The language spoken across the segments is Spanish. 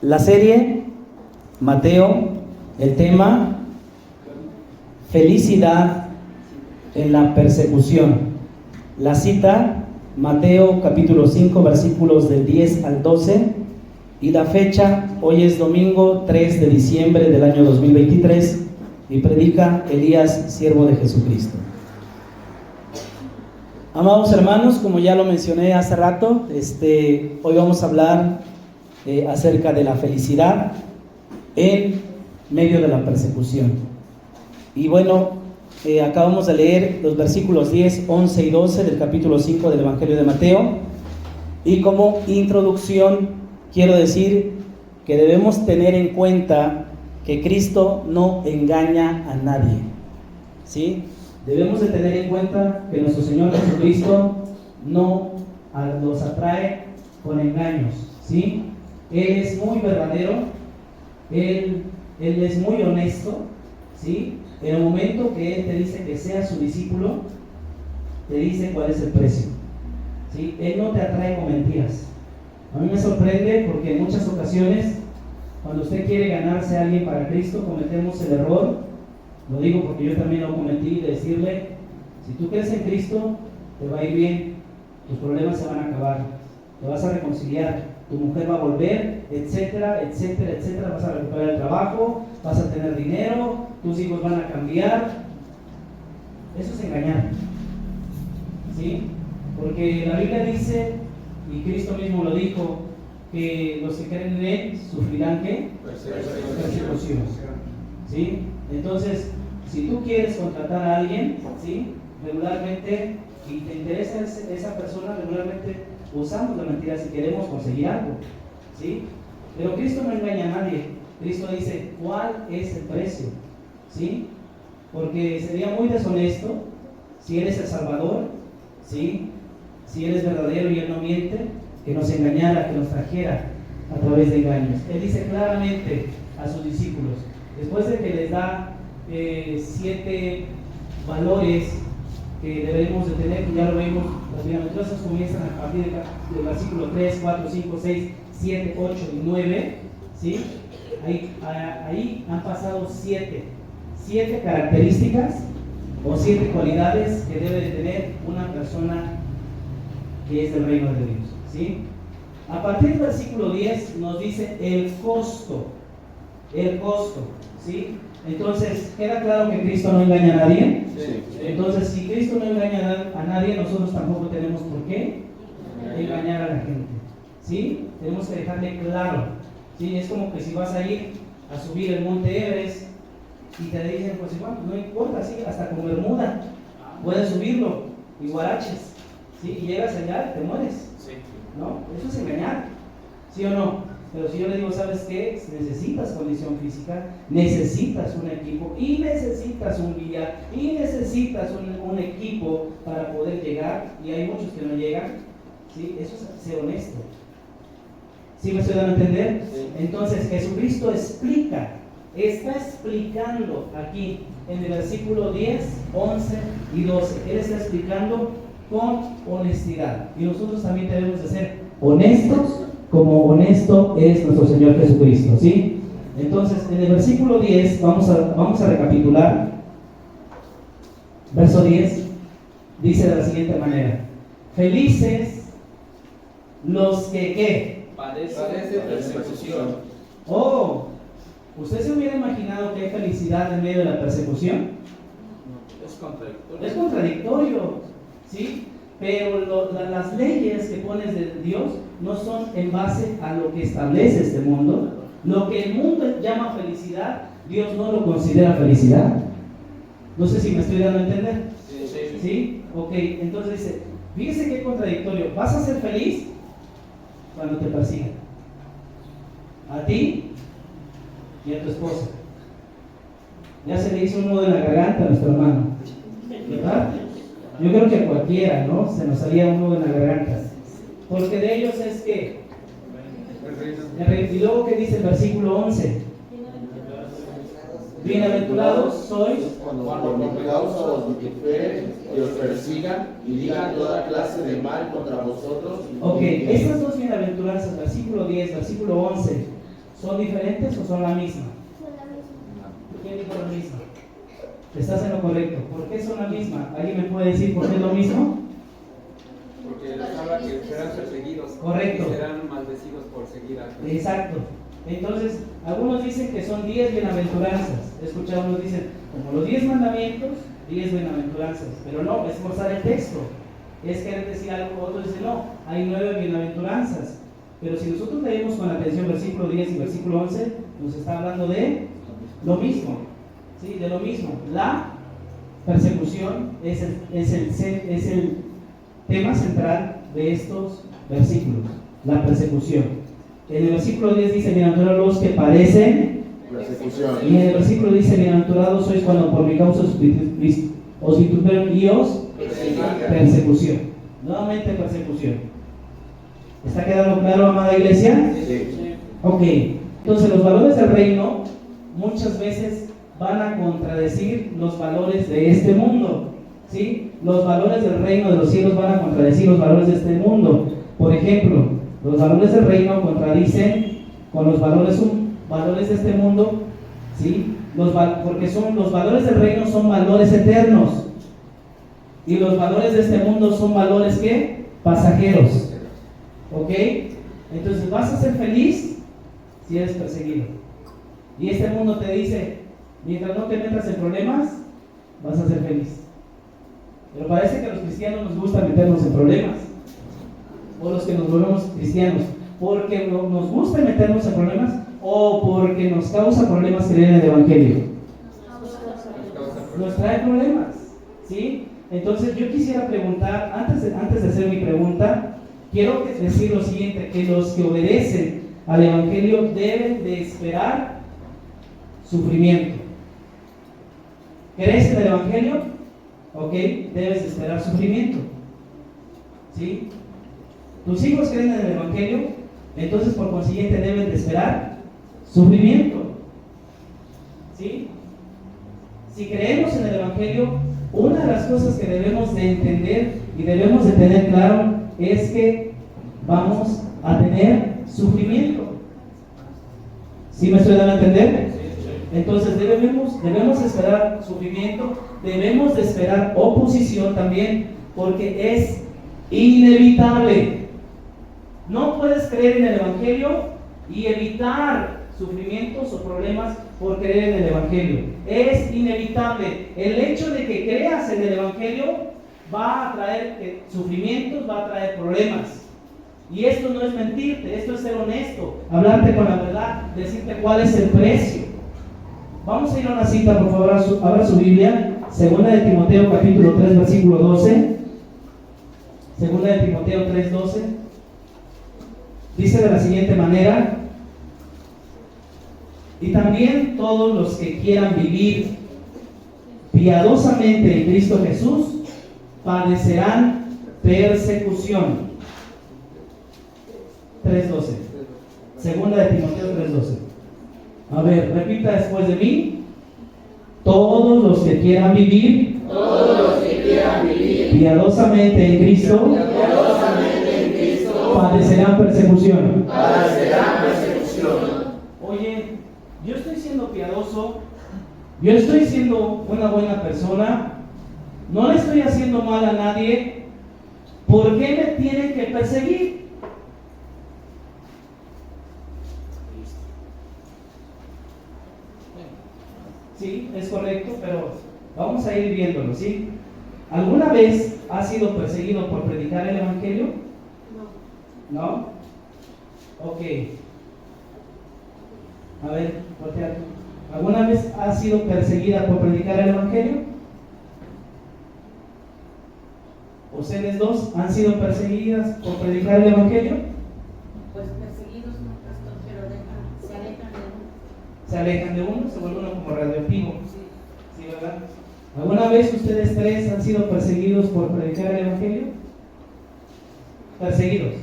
La serie Mateo, el tema felicidad en la persecución. La cita Mateo capítulo 5 versículos del 10 al 12 y la fecha hoy es domingo 3 de diciembre del año 2023 y predica Elías, siervo de Jesucristo. Amados hermanos, como ya lo mencioné hace rato, hoy vamos a hablar acerca de la felicidad en medio de la persecución. Y bueno, acabamos de leer los versículos 10, 11 y 12 del capítulo 5 del Evangelio de Mateo. Y como introducción quiero decir que debemos tener en cuenta que Cristo no engaña a nadie, ¿sí? Debemos de tener en cuenta que nuestro Señor Jesucristo no los atrae con engaños, ¿sí? Él es muy verdadero, Él es muy honesto, ¿sí? En el momento que Él te dice que seas su discípulo, te dice cuál es el precio, ¿sí? Él no te atrae con mentiras. A mí me sorprende porque en muchas ocasiones, cuando usted quiere ganarse a alguien para Cristo, cometemos el error. Lo digo porque yo también lo cometí, de decirle: si tú crees en Cristo, te va a ir bien, tus problemas se van a acabar, te vas a reconciliar, tu mujer va a volver, etcétera, etcétera, etcétera, vas a recuperar el trabajo, vas a tener dinero, tus hijos van a cambiar. Eso es engañar, ¿sí? Porque la Biblia dice, y Cristo mismo lo dijo, que los que creen en Él sufrirán, ¿qué? Persecución, ¿sí? Entonces, si tú quieres contratar a alguien, ¿sí? Regularmente, y te interesa esa persona, regularmente usamos la mentira si queremos conseguir algo, ¿sí? Pero Cristo no engaña a nadie. Cristo dice cuál es el precio, ¿sí? Porque sería muy deshonesto si eres el Salvador, ¿sí? Si eres verdadero y Él no miente, que nos engañara, que nos trajera a través de engaños. Él dice claramente a sus discípulos, después de que les da 7 valores que debemos de tener, que ya lo vemos, las bienaventuranzas comienzan a partir del versículo 3, 4, 5, 6, 7, 8 y 9, ¿sí? Ahí han pasado 7 características o 7 cualidades que debe de tener una persona que es del reino de Dios, ¿sí? A partir del versículo 10 nos dice el costo, ¿sí? Entonces, ¿queda claro que Cristo no engaña a nadie? Sí. Entonces, si Cristo no engaña a nadie, nosotros tampoco tenemos por qué engañar a la gente, ¿sí? Tenemos que dejarle claro, ¿sí? Es como que si vas a ir a subir el monte Everest y te dicen, pues igual, no importa, ¿sí? Hasta con bermuda puedes subirlo, y guaraches, ¿sí? Y llegas allá y te mueres, sí. ¿No? Eso es engañar, ¿sí o no? Pero si yo le digo, ¿sabes qué? Necesitas condición física, necesitas un equipo, y necesitas un guía, y necesitas un equipo para poder llegar, y hay muchos que no llegan, ¿sí? Eso es ser honesto. ¿Sí me estoy dando a entender? Sí. Entonces, Jesucristo está explicando aquí, en el versículo 10, 11 y 12. Él está explicando con honestidad. Y nosotros también debemos de ser honestos, como honesto es nuestro Señor Jesucristo, ¿sí? Entonces, en el versículo 10, vamos a recapitular. Verso 10 dice de la siguiente manera: felices los que, ¿qué? Padecen persecución. Oh, ¿usted se hubiera imaginado que hay felicidad en medio de la persecución? Es contradictorio. Es contradictorio, ¿sí? Pero las leyes que pones de Dios no son en base a lo que establece este mundo. Lo que el mundo llama felicidad, Dios no lo considera felicidad. No sé si me estoy dando a entender. Sí. ¿Sí? Ok, entonces dice, fíjese qué contradictorio. ¿Vas a ser feliz cuando te persigan? A ti y a tu esposa. Ya se le hizo un nudo en la garganta a nuestro hermano, ¿verdad? Yo creo que a cualquiera, ¿no? Se nos salía un nudo en la garganta. Porque de ellos es que... Y luego, ¿qué dice el versículo 11? Bienaventurados sois cuando por mi causa os vituperen y os persigan y digan toda clase de mal contra vosotros. Ok, estas dos bienaventuranzas, versículo 10, versículo 11, ¿Son diferentes o son la misma? Son la misma. ¿Quién dijo la misma? Estás en lo correcto. ¿Por qué son la misma? ¿Alguien me puede decir por qué es lo mismo? Porque les habla que serán perseguidos. Correcto. Y serán maldecidos por seguir a Cristo. Exacto. Entonces, algunos dicen que son 10 bienaventuranzas. He escuchado, unos dicen, como los 10 mandamientos, 10 bienaventuranzas. Pero no, es forzar el texto. Es querer decir algo, otros dicen, no, hay 9 bienaventuranzas. Pero si nosotros leemos con atención versículo 10 y versículo 11, nos está hablando de lo mismo. ¿Sí? De lo mismo. La persecución es el tema central de estos versículos. La persecución. En el versículo 10 dice, bienaventurados los que padecen. Persecución. Y en el versículo dice, bienaventurados sois cuando por mi causa os vituperan y os persecución. Nuevamente persecución. ¿Está quedando claro, amada iglesia? Sí. Ok. Entonces los valores del reino muchas veces van a contradecir los valores de este mundo. ¿Sí? Los valores del reino de los cielos van a contradecir los valores de este mundo. Por ejemplo, los valores del reino contradicen con los valores de este mundo, ¿sí? Porque los valores del reino son valores eternos y los valores de este mundo son valores ¿qué? Pasajeros. ¿Ok? Entonces vas a ser feliz si eres perseguido. Y este mundo te dice, mientras no te metas en problemas, vas a ser feliz. Pero parece que a los cristianos nos gusta meternos en problemas. O los que nos volvemos cristianos, porque nos gusta meternos en problemas o porque nos causa problemas creer en el Evangelio. Nos trae problemas, ¿sí? Entonces yo quisiera preguntar, antes de hacer mi pregunta, quiero decir lo siguiente, que los que obedecen al Evangelio deben de esperar sufrimiento. ¿Crees en el Evangelio? Ok, debes de esperar sufrimiento, ¿sí? Tus hijos creen en el Evangelio, entonces por consiguiente deben de esperar sufrimiento. ¿Sí? Si creemos en el Evangelio, una de las cosas que debemos de entender y debemos de tener claro es que vamos a tener sufrimiento. ¿Sí me estoy dando a entender? Entonces debemos esperar sufrimiento, debemos de esperar oposición también, porque es inevitable. No puedes creer en el Evangelio y evitar sufrimientos o problemas por creer en el Evangelio. Es inevitable. El hecho de que creas en el Evangelio va a traer sufrimientos, va a traer problemas. Y esto no es mentirte, esto es ser honesto, hablarte con la verdad, decirte cuál es el precio. Vamos a ir a una cita, por favor, abra su Biblia, 2 de Timoteo capítulo 3, versículo 12. 2 de Timoteo 3, 12. Dice de la siguiente manera: y también todos los que quieran vivir piadosamente en Cristo Jesús padecerán persecución. 3:12. Segunda de Timoteo 3:12. A ver, repita después de mí. Todos los que quieran vivir piadosamente en Cristo padecerán persecución. Oye, yo estoy siendo piadoso, yo estoy siendo una buena persona, no le estoy haciendo mal a nadie, ¿por qué me tienen que perseguir? Sí, es correcto, pero vamos a ir viéndolo, ¿sí? ¿Alguna vez has sido perseguido por predicar el Evangelio? No. ¿No? Ok. A ver, voltea tú. ¿Alguna vez has sido perseguida por predicar el Evangelio? ¿Ustedes dos han sido perseguidas por predicar el Evangelio? Pues perseguidos no, pastor, pero se alejan de uno. Se alejan de uno, se vuelve uno como radioactivo. Sí. ¿Sí, verdad? ¿Alguna vez ustedes tres han sido perseguidos por predicar el Evangelio? Perseguidos.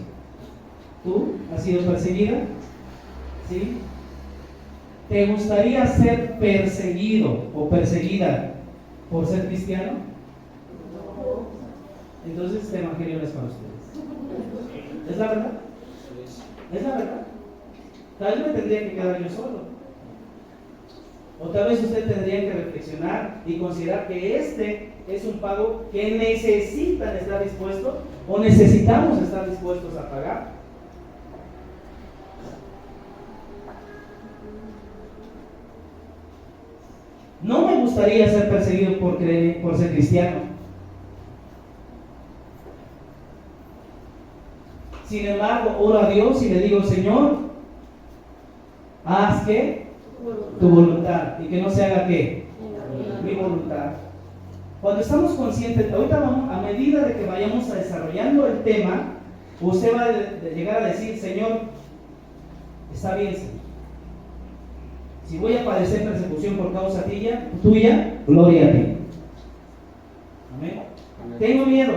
¿Tú has sido perseguida? ¿Sí? ¿Te gustaría ser perseguido o perseguida por ser cristiano? Entonces este Evangelio no es para ustedes. ¿Es la verdad? ¿Es la verdad? Tal vez me tendría que quedar yo solo. O tal vez usted tendría que reflexionar y considerar que este es un pago que necesitan estar dispuestos o necesitamos estar dispuestos a pagar. No me gustaría ser perseguido por ser cristiano. Sin embargo, oro a Dios y le digo, Señor, haz que tu voluntad y que no se haga ¿qué? Mi voluntad. Cuando estamos conscientes, ahorita vamos, a medida de que vayamos desarrollando el tema, usted va a llegar a decir, Señor, está bien, Señor. Si voy a padecer persecución por causa tuya, gloria a ti. Amén. Tengo miedo.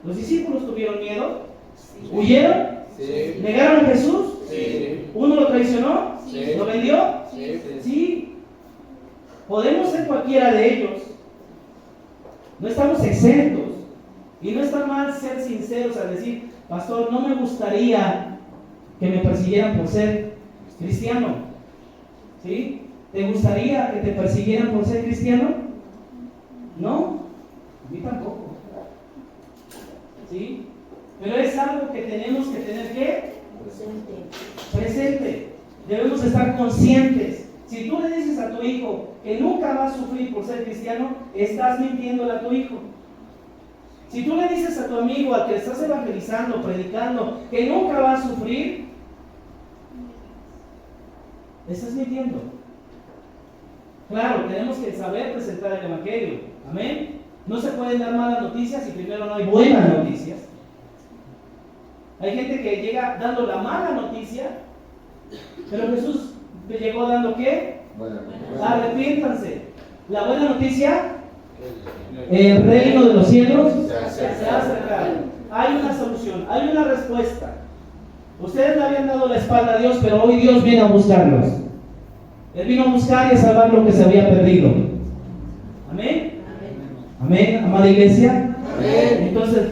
¿Los discípulos tuvieron miedo? Sí. ¿Huyeron? Sí. ¿Negaron a Jesús? Sí. ¿Uno lo traicionó? Sí. ¿Lo vendió? Sí. Sí. Podemos ser cualquiera de ellos. No estamos exentos. Y no está mal ser sinceros al decir, pastor, no me gustaría que me persiguieran por ser cristiano. ¿Sí? ¿Te gustaría que te persiguieran por ser cristiano? No, a mí tampoco. ¿Sí? Pero es algo que tenemos que tener ¿qué? Presente. Debemos estar conscientes. Si tú le dices a tu hijo que nunca va a sufrir por ser cristiano, estás mintiéndole a tu hijo. Si tú le dices a tu amigo, al que le estás evangelizando, predicando, que nunca va a sufrir, estás mintiendo. Claro, tenemos que saber presentar el evangelio. Amén. No se pueden dar malas noticias si primero no hay buenas noticias. Hay gente que llega dando la mala noticia, pero Jesús llegó dando ¿qué? Arrepiéntanse. La buena noticia, el reino de los cielos se ha acercado. Hay una solución, hay una respuesta. Ustedes le habían dado la espalda a Dios, pero hoy Dios viene a buscarlos. Él vino a buscar y a salvar lo que se había perdido. Amén. Amén, amada iglesia. Amén. Entonces,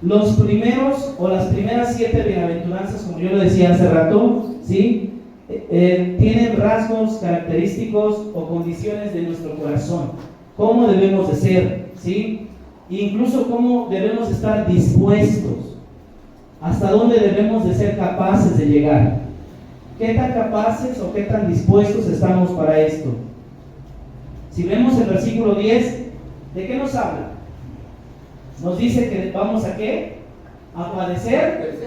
los primeros o las primeras 7 bienaventuranzas, como yo lo decía hace rato, ¿sí? Tienen rasgos característicos o condiciones de nuestro corazón. ¿Cómo debemos de ser? ¿Sí? Incluso cómo debemos estar dispuestos. ¿Hasta dónde debemos de ser capaces de llegar? ¿Qué tan capaces o qué tan dispuestos estamos para esto? Si vemos el versículo 10, ¿de qué nos habla? Nos dice que vamos a ¿qué? A padecer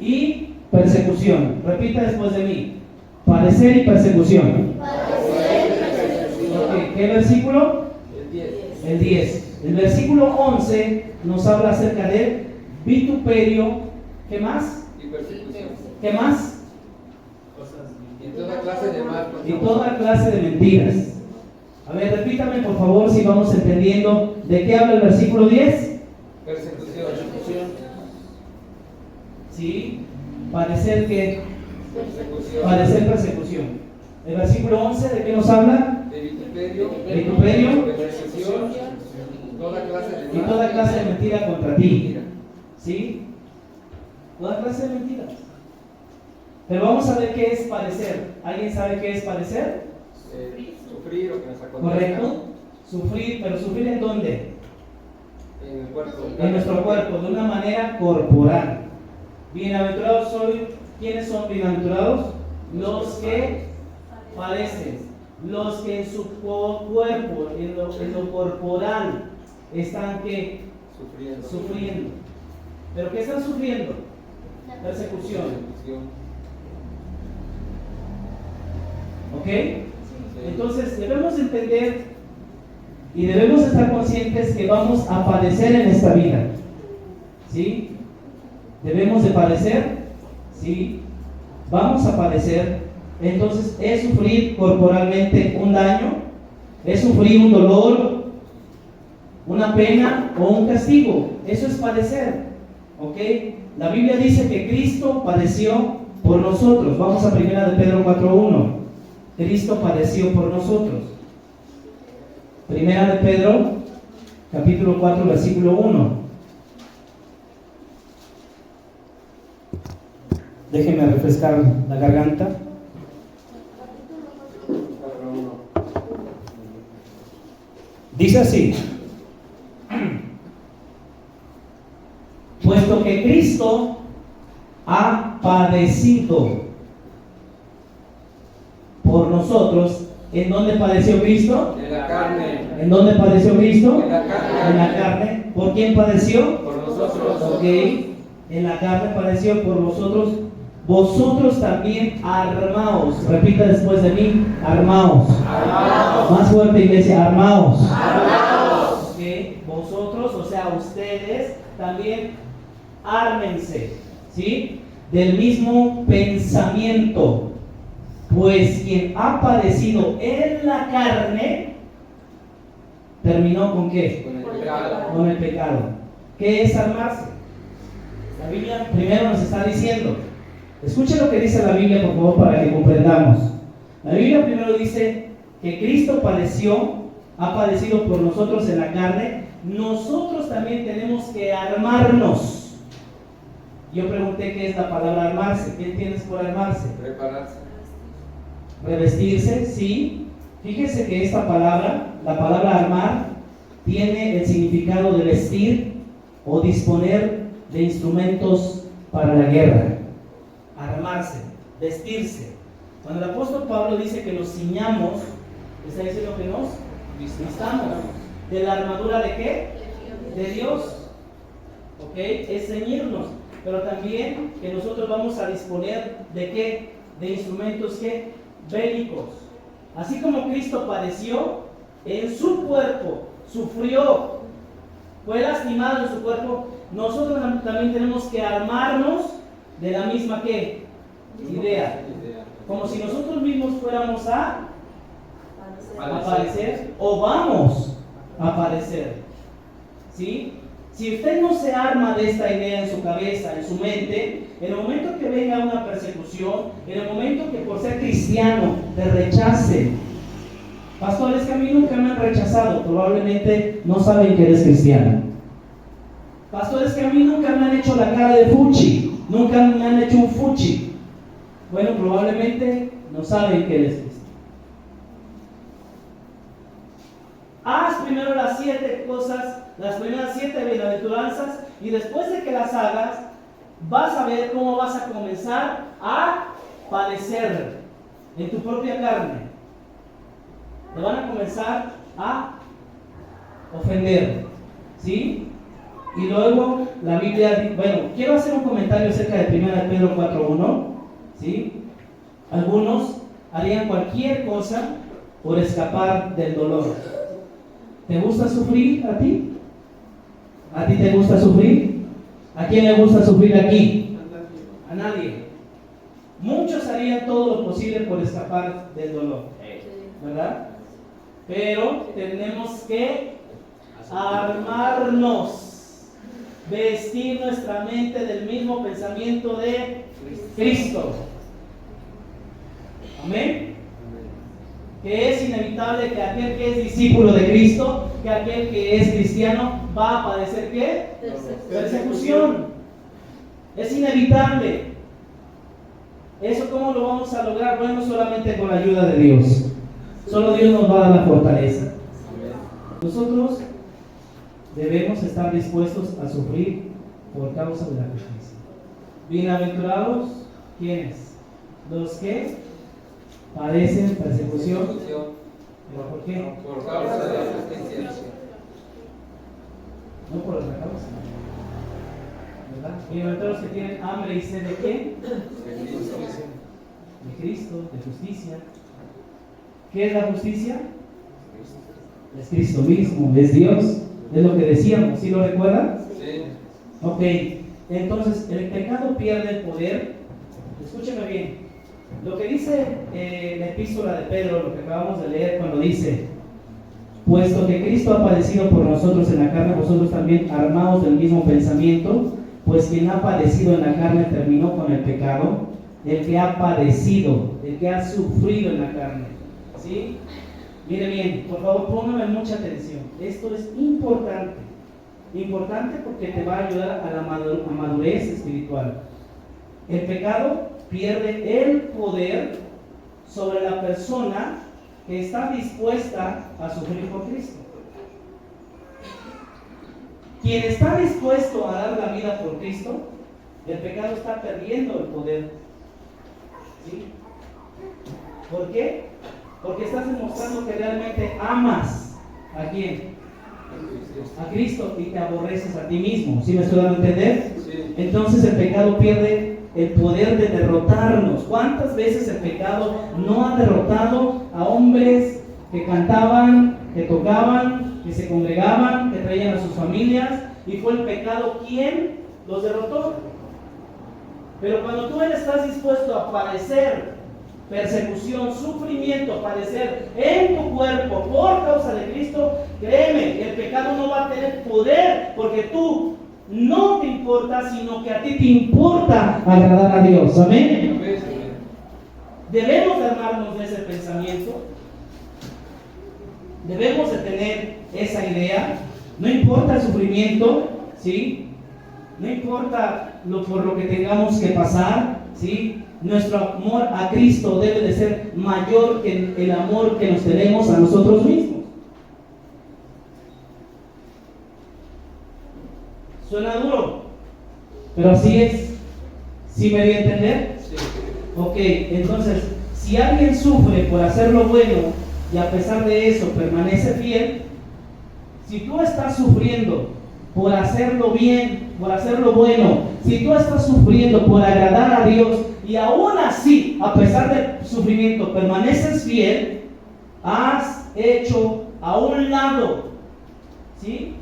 y persecución. Repita después de mí. Padecer y persecución. Okay. ¿Qué versículo? El 10. El versículo 11 nos habla acerca de vituperio. ¿Qué más? Y persecución. ¿Qué más? Y toda clase de mal. Y toda clase de mentiras. A ver, repítame por favor si vamos entendiendo de qué habla el versículo 10. Persecución. Sí, padecer que Persecución. padecer persecución. El versículo 11 de qué nos habla? De vituperio. Vituperio. De persecución. Toda clase de Y mal. toda clase de mentira contra ti. ¿Sí? Toda clase de mentiras. Pero vamos a ver qué es padecer. ¿Alguien sabe qué es padecer? Sufrir o que nos acontezca. ¿Correcto? Sufrir, pero ¿sufrir en dónde? En el cuerpo. En nuestro cuerpo, de una manera corporal. Bienaventurados soy. ¿Quiénes son bienaventurados? Los que padecen, los que en su cuerpo, en lo corporal, están ¿qué? Sufriendo. ¿Pero qué están sufriendo? Persecución. ¿Ok? Entonces debemos entender y debemos estar conscientes que vamos a padecer en esta vida. ¿Sí? Debemos de padecer. ¿Sí? Vamos a padecer. Entonces es sufrir corporalmente un daño, es sufrir un dolor, una pena o un castigo. Eso es padecer. ¿Ok? La Biblia dice que Cristo padeció por nosotros. Vamos a 1 de Pedro 4:1. Cristo padeció por nosotros. 1 de Pedro, capítulo 4, versículo 1. Déjenme refrescar la garganta. Dice así: puesto que Cristo ha padecido por nosotros. ¿En dónde padeció Cristo? En la carne. ¿En dónde padeció Cristo? En la carne. En la carne. ¿Por quién padeció? Por nosotros. Ok. En la carne padeció por vosotros. Vosotros también armaos. Repita después de mí: armaos. Armaos. Más fuerte, iglesia: armaos. Armaos. Ok. Vosotros, o sea, ustedes también ármense, ¿sí? Del mismo pensamiento. Pues quien ha padecido en la carne, ¿terminó con qué? Con el pecado. Con el pecado. ¿Qué es armarse? La Biblia primero nos está diciendo, escuchen lo que dice la Biblia, por favor, para que comprendamos. La Biblia primero dice que Cristo ha padecido por nosotros en la carne. Nosotros también tenemos que armarnos. Yo pregunté qué es la palabra armarse. ¿Qué tienes por armarse? Prepararse. Revestirse, sí. Fíjense que esta palabra, la palabra armar, tiene el significado de vestir o disponer de instrumentos para la guerra. Armarse, vestirse. Cuando el apóstol Pablo dice que nos ciñamos, está diciendo que nos vistamos. ¿De la armadura de qué? De Dios. ¿Ok? Es ceñirnos. Pero también que nosotros vamos a disponer de qué? De instrumentos ¿qué? Bélicos. Así como Cristo padeció en su cuerpo, sufrió, fue lastimado en su cuerpo, nosotros también tenemos que armarnos de la misma ¿qué? Idea. Como si nosotros mismos fuéramos a padecer o vamos a padecer. ¿Sí? Si usted no se arma de esta idea en su cabeza, en su mente, en el momento que venga una persecución, en el momento que por ser cristiano te rechace, pastor, es que a mí nunca me han rechazado, probablemente no saben que eres cristiano. Pastor, es que a mí nunca me han hecho la cara de fuchi, nunca me han hecho un fuchi. Bueno, probablemente no saben que eres cristiano. Haz primero las 7 cosas, las primeras 7 bienaventuranzas, y después de que las hagas, vas a ver cómo vas a comenzar a padecer en tu propia carne. Te van a comenzar a ofender, ¿sí? Y luego la Biblia, bueno, quiero hacer un comentario acerca de 1 Pedro 4:1, ¿sí? Algunos harían cualquier cosa por escapar del dolor. ¿Te gusta sufrir a ti? ¿A ti te gusta sufrir? ¿A quién le gusta sufrir aquí? A nadie. Muchos harían todo lo posible por escapar del dolor, ¿verdad? Pero tenemos que armarnos, vestir nuestra mente del mismo pensamiento de Cristo. Amén. Que es inevitable que aquel que es discípulo de Cristo, que aquel que es cristiano, va a padecer ¿qué? Persecución. Es inevitable. ¿Eso cómo lo vamos a lograr? Bueno, solamente con la ayuda de Dios. Solo Dios nos va a dar la fortaleza. Nosotros debemos estar dispuestos a sufrir por causa de la justicia. Bienaventurados, ¿quiénes? Los que padecen persecución. ¿Pero por qué? Por causa de la justicia. No por otra causa, ¿verdad? Bienaventurados que tienen hambre y sed de ¿qué? De Cristo, de justicia. ¿Qué es la justicia? Es Cristo mismo, es Dios, es lo que decíamos, ¿sí lo recuerdan? Sí. Ok, entonces el pecado pierde el poder. Escúcheme bien, lo que dice la epístola de Pedro, lo que acabamos de leer cuando dice: puesto que Cristo ha padecido por nosotros en la carne, vosotros también armaos del mismo pensamiento, pues quien ha padecido en la carne terminó con el pecado. El que ha padecido, el que ha sufrido en la carne, ¿sí? Mire bien, por favor, póngame mucha atención. Esto es importante porque te va a ayudar a la madurez espiritual. el pecado pierde el poder sobre la persona que está dispuesta a sufrir por Cristo. Quien está dispuesto a dar la vida por Cristo, el pecado está perdiendo el poder. ¿Sí? ¿Por qué? Porque estás demostrando que realmente amas ¿a quién? A Cristo, y te aborreces a ti mismo. ¿Sí me estoy dando a entender? Sí. Entonces el pecado pierde el poder de derrotarnos. ¿Cuántas veces el pecado no ha derrotado a hombres que cantaban, que tocaban, que se congregaban, que traían a sus familias, y fue el pecado quien los derrotó? Pero cuando tú estás dispuesto a padecer persecución, sufrimiento, padecer en tu cuerpo por causa de Cristo, créeme, el pecado no va a tener poder, porque tú no te importa, sino que a ti te importa agradar a Dios. Amén. Debemos de armarnos de ese pensamiento, debemos de tener esa idea. No importa el sufrimiento, ¿sí? No importa por lo que tengamos que pasar, ¿sí? Nuestro amor a Cristo debe de ser mayor que el amor que nos tenemos a nosotros mismos. Suena duro, pero así es. ¿Sí me di a entender? Sí. Ok, entonces, si alguien sufre por hacer lo bueno y a pesar de eso permanece fiel, si tú estás sufriendo por hacerlo bien, por hacer lo bueno, si tú estás sufriendo por agradar a Dios y aún así, a pesar del sufrimiento, permaneces fiel, has hecho a un lado, ¿sí?,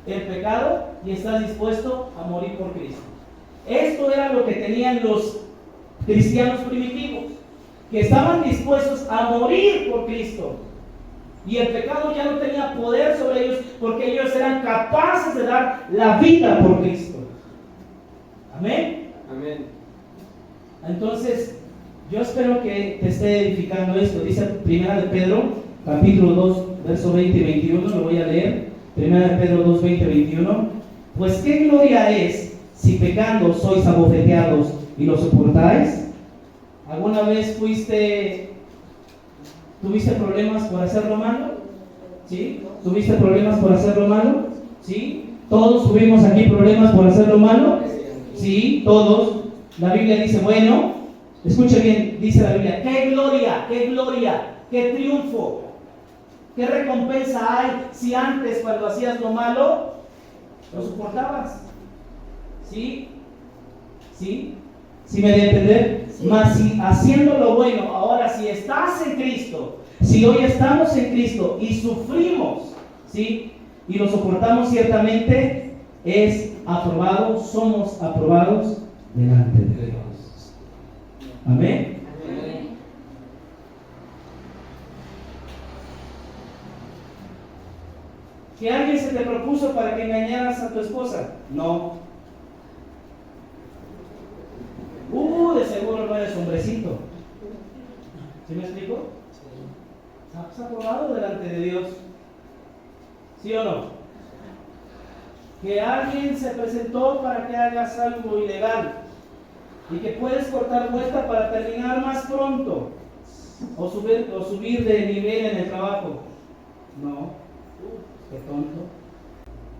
el pecado y estás dispuesto a morir por Cristo. Esto era lo que tenían los cristianos primitivos, que estaban dispuestos a morir por Cristo. Y el pecado ya no tenía poder sobre ellos, porque ellos eran capaces de dar la vida por Cristo. Amén. Amén. Entonces, yo espero que te esté edificando esto. Dice 1 de Pedro, capítulo 2, verso 20 y 21, lo voy a leer. 1 de Pedro 2, 20 y 21. Pues qué gloria es si pecando sois abofeteados y lo soportáis. ¿Alguna vez tuviste problemas por hacer lo malo? ¿Sí? ¿Tuviste problemas por hacer lo malo? ¿Sí? ¿Todos tuvimos aquí problemas por hacer lo malo? Sí, todos. La Biblia dice, bueno, escuche bien, dice la Biblia, qué gloria, qué triunfo, qué recompensa hay si antes cuando hacías lo malo, lo soportabas. ¿Sí? ¿Sí? ¿Sí me debe entender? Sí. Mas si haciendo lo bueno, ahora si estás en Cristo, si hoy estamos en Cristo y sufrimos, ¿sí?, y lo soportamos, ciertamente es aprobado, somos aprobados delante de Dios. Amén. Amén. ¿Que alguien se te propuso para que engañaras a tu esposa? No. De seguro no eres hombrecito. ¿Sí me explico? Estás aprobado delante de Dios. ¿Sí o no? Que alguien se presentó para que hagas algo ilegal y que puedes cortar vuelta para terminar más pronto o subir de nivel en el trabajo. No. Qué tonto.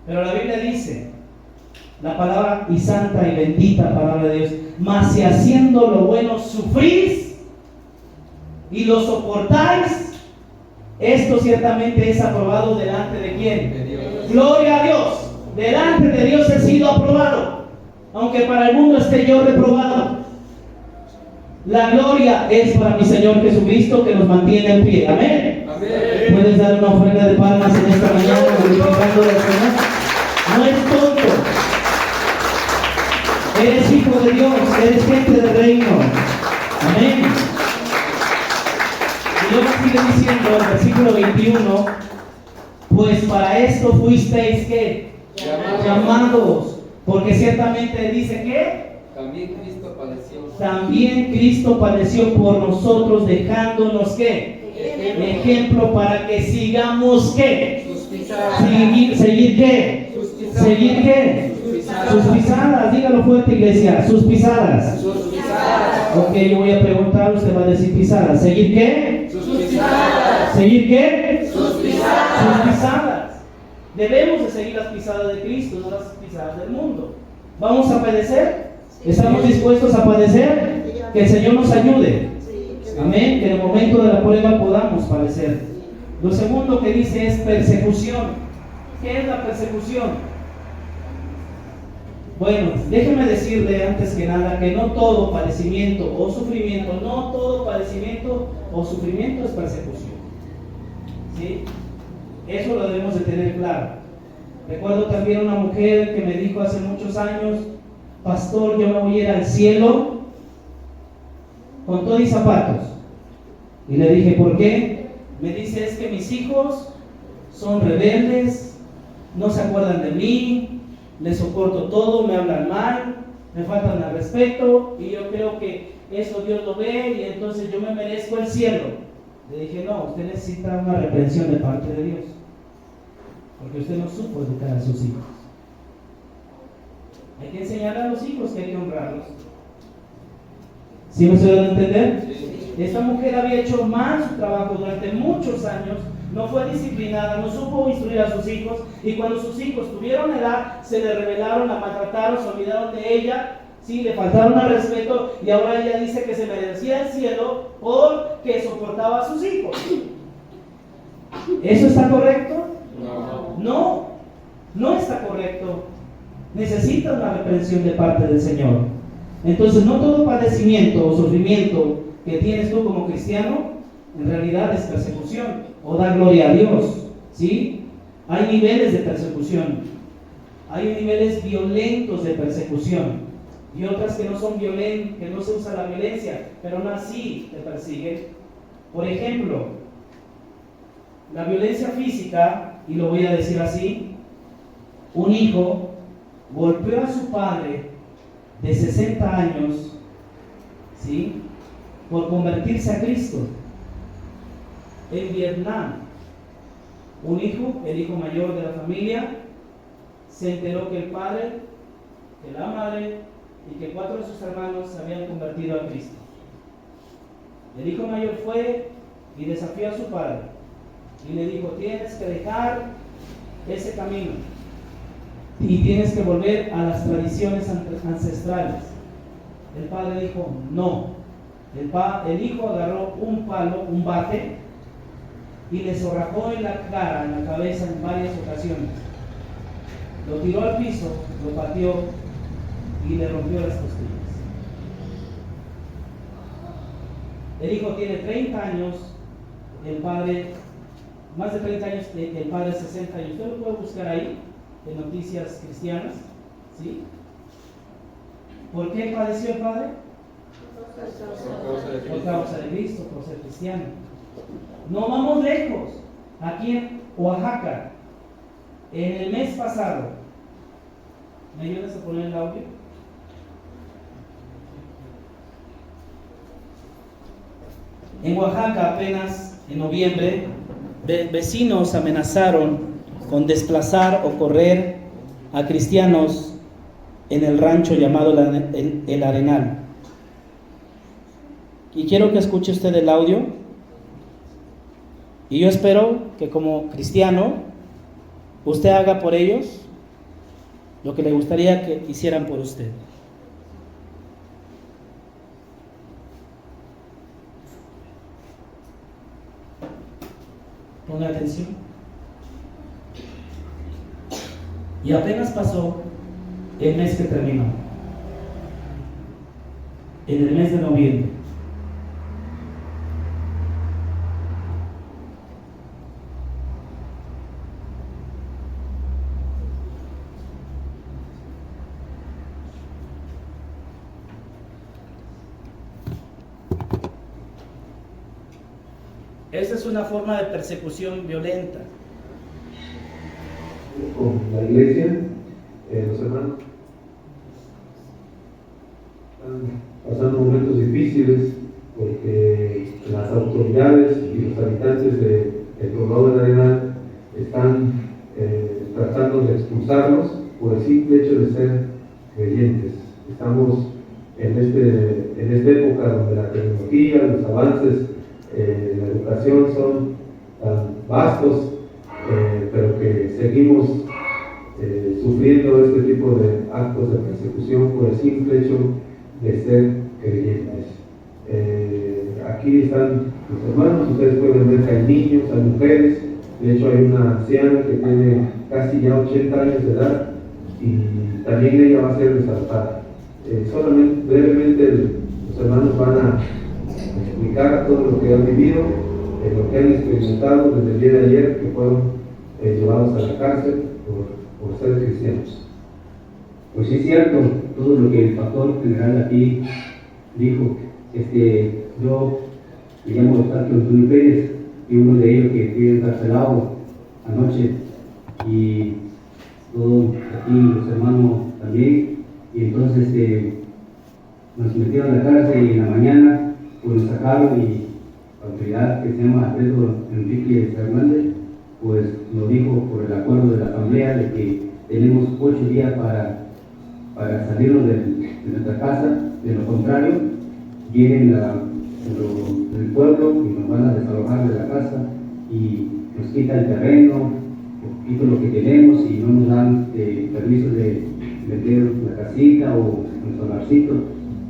Pero la Biblia dice, la palabra y santa y bendita palabra de Dios, mas si haciendo lo bueno sufrís y lo soportáis, esto ciertamente es aprobado delante de ¿quién? De Dios. Gloria a Dios. Delante de Dios he sido aprobado, aunque para el mundo esté yo reprobado. La gloria es para mi Señor Jesucristo, que nos mantiene en pie. Amén. Amén. Puedes dar una ofrenda de palmas en esta mañana glorificando al Señor. No es tonto. Eres hijo de Dios, eres gente del reino. Amén. Y luego sigue diciendo el versículo 21, pues para esto fuisteis ¿qué? Llamados. Porque ciertamente dice que También Cristo padeció. también Cristo padeció por nosotros, dejándonos ¿qué? Ejemplo para que sigamos ¿qué? Seguir ¿qué? Sus pisadas. Seguir ¿qué? Sus pisadas. Sus pisadas, dígalo fuerte fuerte, iglesia. Sus pisadas. Sus pisadas. Ok, yo voy a preguntar, usted va a decir pisadas. ¿Seguir qué? Sus pisadas. ¿Seguir qué? Sus pisadas. Sus pisadas. Debemos de seguir las pisadas de Cristo, no las pisadas del mundo. ¿Vamos a padecer? ¿Estamos dispuestos a padecer? Que el Señor nos ayude. Amén. Que en el momento de la prueba podamos padecer. Lo segundo que dice es persecución. ¿Qué es la persecución? Bueno, déjeme decirle antes que nada que no todo padecimiento o sufrimiento, no todo padecimiento o sufrimiento es persecución. ¿Sí? Eso lo debemos de tener claro. Recuerdo también una mujer que me dijo hace muchos años: pastor, yo me voy a ir al cielo con todo y zapatos. Y le dije, ¿por qué? Me dice, es que mis hijos son rebeldes, no se acuerdan de mí, les soporto todo, me hablan mal, me faltan al respeto, y yo creo que eso Dios lo ve, y entonces yo me merezco el cielo. Le dije, no, usted necesita una reprensión de parte de Dios, porque usted no supo educar a sus hijos. Hay que enseñar a los hijos que hay que honrarlos. ¿Sí me estoy dando a entender? Sí. Esta mujer había hecho mal su trabajo durante muchos años, no fue disciplinada, no supo instruir a sus hijos, y cuando sus hijos tuvieron edad, se le rebelaron, la maltrataron, se olvidaron de ella, sí, le faltaron al respeto, y ahora ella dice que se merecía el cielo porque soportaba a sus hijos. ¿Eso está correcto? No, no está correcto. Necesita una reprensión de parte del Señor. Entonces, no todo padecimiento o sufrimiento que tienes tú como cristiano en realidad es persecución o da gloria a Dios, ¿sí? Hay niveles de persecución, hay niveles violentos de persecución y otras que no son violentas, que no se usa la violencia, pero aún así te persiguen. Por ejemplo, la violencia física, y lo voy a decir así: un hijo golpeó a su padre de 60 años, ¿sí?, por convertirse a Cristo. En Vietnam, un hijo, el hijo mayor de la familia, se enteró que el padre, que la madre y que 4 de sus hermanos se habían convertido a Cristo. El hijo mayor fue y desafió a su padre y le dijo: tienes que dejar ese camino y tienes que volver a las tradiciones ancestrales. El padre dijo no. El hijo agarró un palo, un bate, y le zorrajó en la cara, en la cabeza, en varias ocasiones. Lo tiró al piso, lo pateó y le rompió las costillas. El hijo tiene 30 años, el padre, más de 30 años, el padre 60 años. Usted lo puede buscar ahí, en Noticias Cristianas, ¿sí? ¿Por qué padeció el padre? Por causa de Cristo, por ser cristiano. No vamos lejos. Aquí en Oaxaca, en el mes pasado, ¿me ayudas a poner el audio? En Oaxaca, apenas en noviembre, vecinos amenazaron con desplazar o correr a cristianos en el rancho llamado el Arenal. Y quiero que escuche usted el audio, y yo espero que como cristiano usted haga por ellos lo que le gustaría que hicieran por usted. Ponga atención. Y apenas pasó el mes que terminó, en el mes de noviembre. Esa es una forma de persecución violenta. Con la iglesia, los hermanos están pasando momentos difíciles porque las autoridades y los habitantes del poblado del Arenal están tratando de expulsarlos por el simple hecho de ser creyentes. Estamos en esta época donde la tecnología, los avances en la educación son tan vastos, pero que seguimos sufriendo este tipo de actos de persecución por el simple hecho de ser creyentes. Aquí están los hermanos, ustedes pueden ver que hay niños, hay mujeres, de hecho hay una anciana que tiene casi ya 80 años de edad y también ella va a ser desaltada. Solamente brevemente los hermanos van a explicar todo lo que han vivido, lo que han experimentado desde el día de ayer, que fueron llevados a la cárcel por ser cristianos. Pues sí es cierto, todo lo que el pastor general aquí dijo. Yo me llamo Eustaquio Antonio Pérez y uno de ellos que fue encarcelado anoche, y todos aquí los hermanos también, y entonces nos metieron a la cárcel y en la mañana pues nos sacaron, y la autoridad que se llama Alfredo Enrique Fernández pues nos dijo por el acuerdo de la asamblea de que tenemos 8 días para salirnos de nuestra casa. De lo contrario vienen del pueblo y nos van a desalojar de la casa y nos quitan el terreno, quitan lo que tenemos y no nos dan permiso de meter la casita o el solarcito.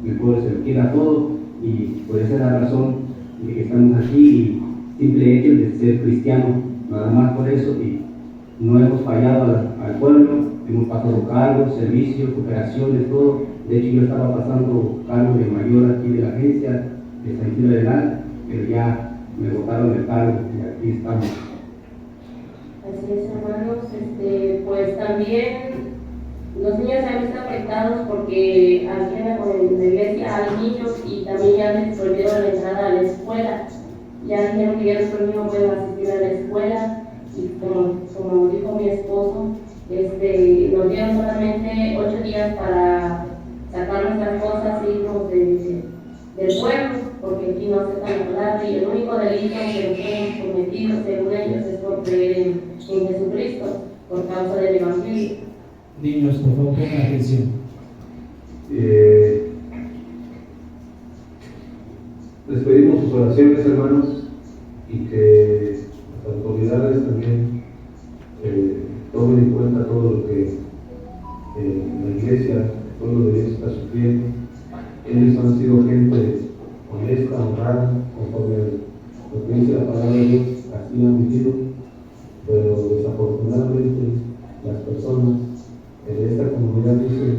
El pueblo se lo quita todo, y por esa es la razón de que estamos aquí, y simple hecho de ser cristiano, nada más por eso, y no hemos fallado al pueblo, hemos pasado cargos, servicios, cooperaciones, todo. De hecho yo estaba pasando cargo de mayor aquí de la agencia de San Isidro de Arenal, pero ya me botaron el cargo y aquí estamos. Así es, hermanos. Pues también los niños se han visto afectados porque aquí en la iglesia hay niños y también ya les prohibieron la entrada a la escuela. Ya dijeron que ya los niños no pueden asistir a la escuela, y como dijo mi esposo, nos dieron solamente 8 días para sacar nuestras cosas e irnos del pueblo, porque aquí no aceptan hablar, y el único delito que nos hemos cometido según ellos es por creer en Jesucristo por causa del Evangelio. Niños, por favor, pongan atención. Les pedimos sus oraciones, hermanos, y que las autoridades también tomen en cuenta todo lo que la iglesia, el pueblo de Dios está sufriendo. Ellos han sido gente honesta, honrada, conforme lo que dice la palabra de Dios, así han vivido, pero desafortunadamente las personas de esta comunidad dicen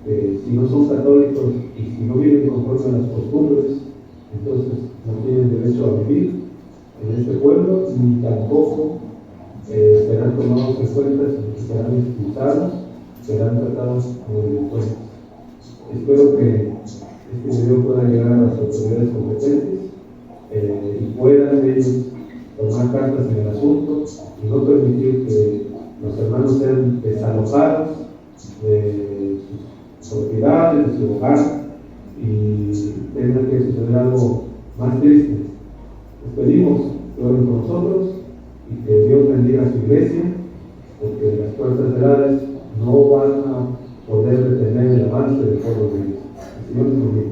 que si no son católicos y si no viven conforme a las costumbres, entonces no tienen derecho a vivir en este pueblo, ni tampoco serán tomados en cuenta, sino que serán expulsados, serán tratados como delincuentes. Espero que este video pueda llegar a las autoridades competentes y puedan ellos tomar cartas en el asunto y no permitir que los hermanos sean desalojados de sus propiedades, de su hogar, y tenga que suceder algo más triste. Les pedimos que oren por nosotros y que Dios bendiga a su iglesia, porque las fuerzas del Hades no van a poder detener el avance del pueblo de Dios. El Señor es conmigo.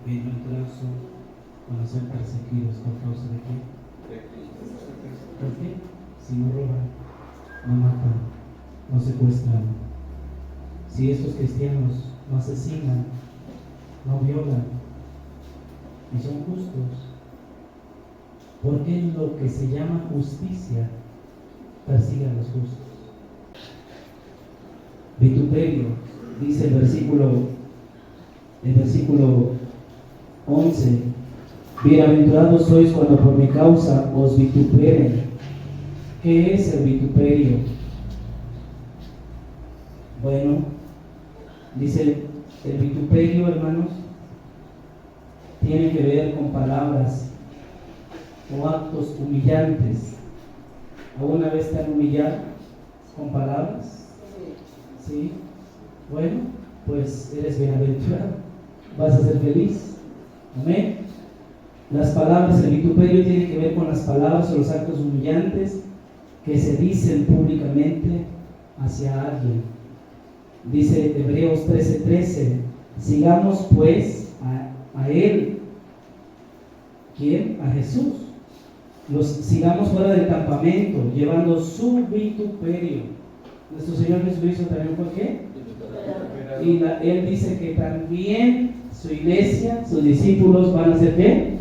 Bienaventurado van a ser perseguidos por causa de qué. ¿Por qué? Si no roban, no matan, no secuestran. Si estos cristianos no asesinan, no violan y son justos, ¿por qué lo que se llama justicia persigue a los justos? Vituperio, dice el versículo 11: bienaventurados sois cuando por mi causa os vituperen. ¿Qué es el vituperio? Bueno, dice el vituperio, hermanos, tiene que ver con palabras o actos humillantes. ¿Alguna vez te han humillado? con palabras? Sí. Bueno, pues eres bienaventurado. Vas a ser feliz. Amén. Las palabras, el vituperio tiene que ver con las palabras o los actos humillantes que se dicen públicamente hacia alguien. Dice Hebreos 13:13, sigamos pues a Él. ¿Quién? A Jesús. Los sigamos fuera del campamento, llevando su vituperio. Nuestro Señor Jesucristo también fue ¿qué? Y Él dice que también su iglesia, sus discípulos van a ser ¿qué?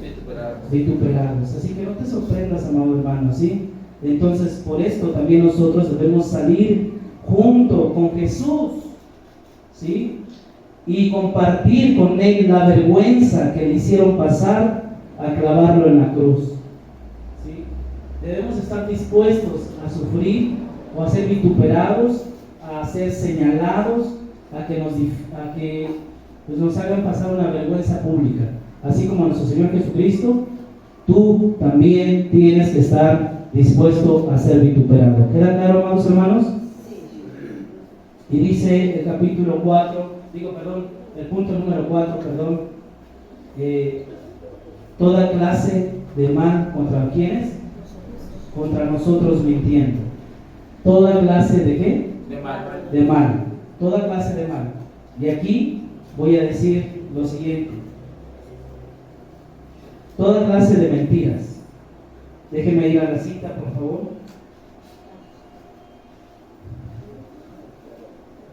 Vituperados. Así que no te sorprendas, amado hermano, ¿sí? Entonces, por esto también nosotros debemos salir junto con Jesús, ¿sí? Y compartir con Él la vergüenza que le hicieron pasar a clavarlo en la cruz, ¿sí? Debemos estar dispuestos a sufrir o a ser vituperados, a ser señalados, a que pues, nos hagan pasar una vergüenza pública. Así como nuestro Señor Jesucristo, tú también tienes que estar dispuesto a ser vituperado. ¿Queda claro, amados hermanos? Y dice el capítulo 4, el punto número 4, toda clase de mal contra ¿quiénes? Contra nosotros mintiendo. Toda clase de ¿qué? De mal. Toda clase de mal. Y aquí voy a decir lo siguiente. Toda clase de mentiras. Déjenme ir a la cita, por favor.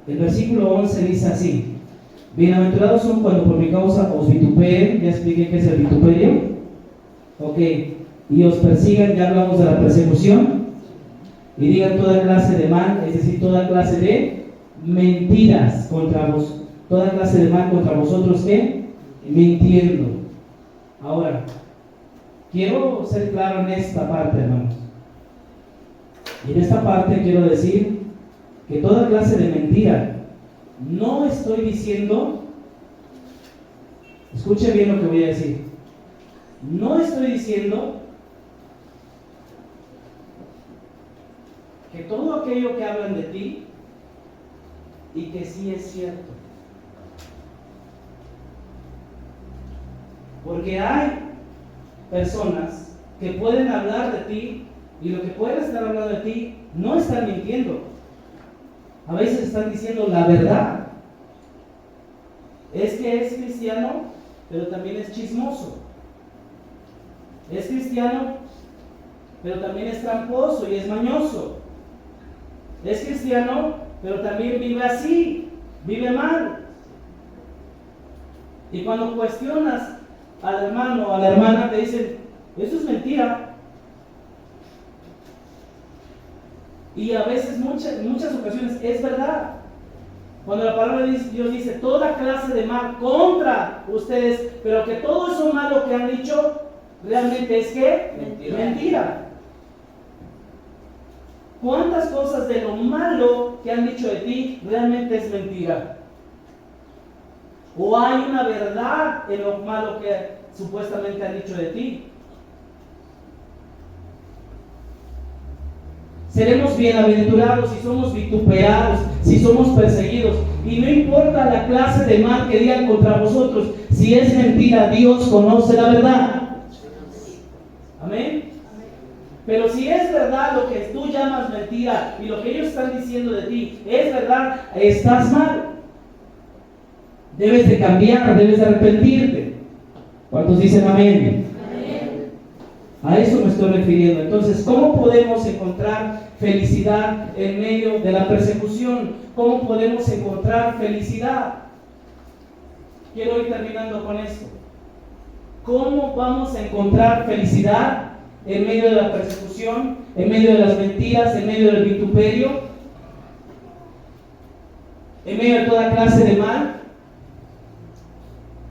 El versículo 11 dice así: bienaventurados son cuando por mi causa os vituperen. Ya expliqué qué es el vituperio. Ok. Y os persigan, ya hablamos de la persecución. Y digan toda clase de mal, es decir, toda clase de mentiras contra vos. Toda clase de mal contra vosotros, ¿qué? Mintiendo. Ahora, quiero ser claro en esta parte, hermanos. Y en esta parte quiero decir que toda clase de mentira, no estoy diciendo, escuche bien lo que voy a decir, no estoy diciendo que todo aquello que hablan de ti y que sí es cierto. Porque hay personas que pueden hablar de ti y lo que pueden estar hablando de ti no están mintiendo. A veces están diciendo la verdad. Es que es cristiano, pero también es chismoso. Es cristiano, pero también es tramposo y es mañoso. Es cristiano, pero también vive así, vive mal. Y cuando cuestionas al hermano o a la hermana, te dicen, eso es mentira. Y a veces, en muchas ocasiones, es verdad. Cuando la palabra de Dios dice, toda clase de mal contra ustedes, pero que todo eso malo que han dicho, realmente es ¿qué? Mentira. ¿Cuántas cosas de lo malo que han dicho de ti realmente es mentira? ¿O hay una verdad en lo malo que supuestamente han dicho de ti? Seremos bienaventurados si somos vituperados, si somos perseguidos. Y no importa la clase de mal que digan contra vosotros, si es mentira, Dios conoce la verdad. Amén. Pero si es verdad lo que tú llamas mentira y lo que ellos están diciendo de ti es verdad, estás mal. Debes de cambiar, debes de arrepentirte. ¿Cuántos dicen amén? Amén. A eso me estoy refiriendo. Entonces, ¿cómo podemos encontrar felicidad en medio de la persecución? ¿Cómo podemos encontrar felicidad? Quiero ir terminando con esto. ¿Cómo vamos a encontrar felicidad en medio de la persecución, en medio de las mentiras, en medio del vituperio, en medio de toda clase de mal?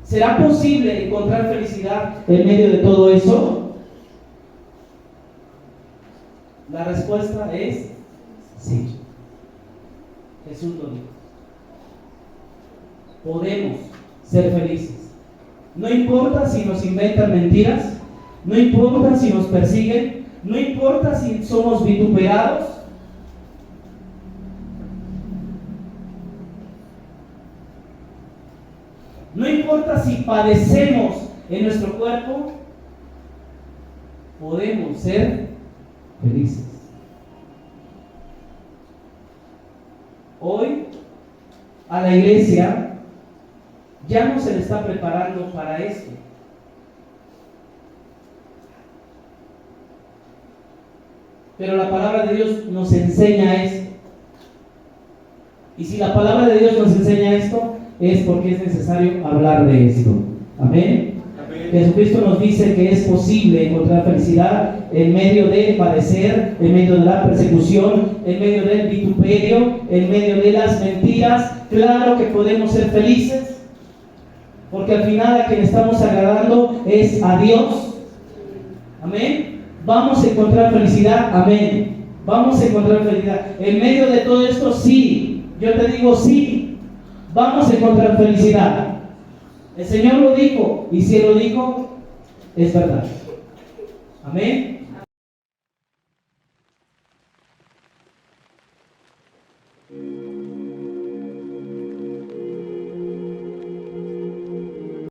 ¿Será posible encontrar felicidad en medio de todo eso? La respuesta es sí. Jesús lo dijo. Podemos ser felices. No importa si nos inventan mentiras, no importa si nos persiguen, no importa si somos vituperados. No importa si padecemos en nuestro cuerpo, podemos ser felices. Hoy a la iglesia ya no se le está preparando para esto. Pero la palabra de Dios nos enseña esto. Y si la palabra de Dios nos enseña esto, es porque es necesario hablar de esto. Amén. Jesucristo nos dice que es posible encontrar felicidad en medio de padecer, en medio de la persecución, en medio del vituperio, en medio de las mentiras. Claro que podemos ser felices, porque al final a quien estamos agradando es a Dios. Amén. Vamos a encontrar felicidad. Amén. Vamos a encontrar felicidad. En medio de todo esto, sí. Yo te digo sí. Vamos a encontrar felicidad. El Señor lo dijo, y si Él lo dijo, es verdad. Amén.